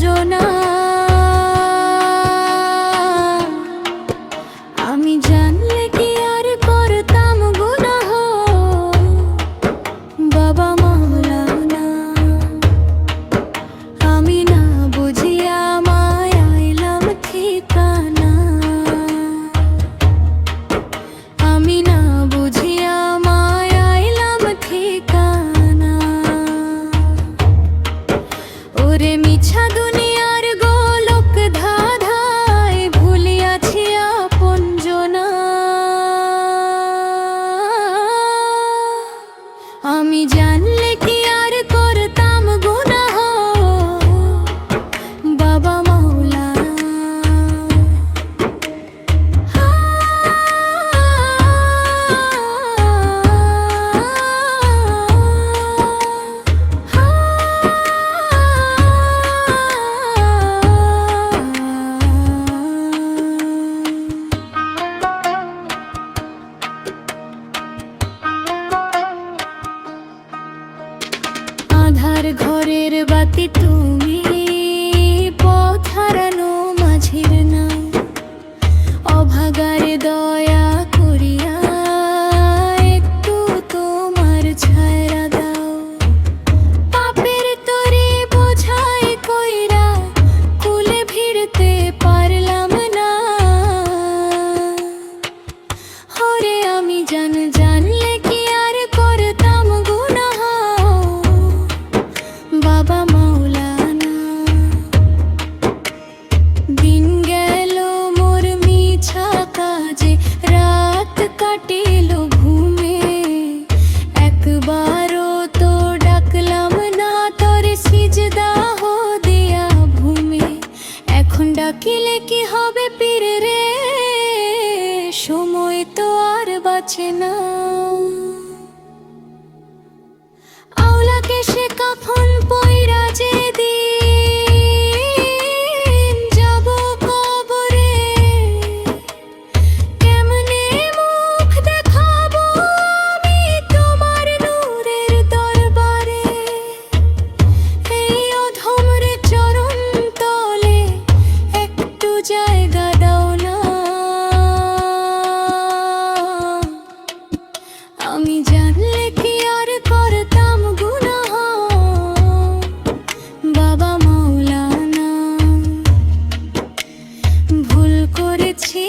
যোজনা। আমি জানলে কি আর করতাম গুনাহ, বাবা মাওলানা। আমি না বুঝিয়া মায় আইলাম ঠিকানা, আমি না বুঝিয়া মায় আইলাম ঠিকানা। ওরে মিছা দুনিয়ার গোলক ধাঁধায় ভুলিয়াছি আপন জনা। আমি জানলে কি আর করতাম গুনাহ, বাবা মাওলানা। আধার ঘরের বাতি তুমি, পথ হারানো মাঝির নাও। অভাগার দয়া করিয়া একটু তোমার ছায়া দাও। পাপের তরি বোঝাই কইরা কুলে ভিড়তে পারলাম না। ওরে আমি জানলে কি আর করতাম গুনাহ, বাবা মাওলানা। দিন গেল মোর মিছা কাজে, রাত কাটিল ঘুমে। একবারও তো ডাকলাম না তোরে সিজদা দিয়া ভূমে। এখন ডাকিলে কি হবে পীর রে, সময় তো আর বাঁচে না। আওলাকে সে কাফন পইরা যেদিন যাব কবরে, কেমনে মুখ দেখাবো আমি তোমার নূরের দরবারে। এই অধমর চরণ তলে একটু জায়গা দাও না। আমি জানলে কি আর করতাম গুনাহ, বাবা মাওলানা। ভুল করেছি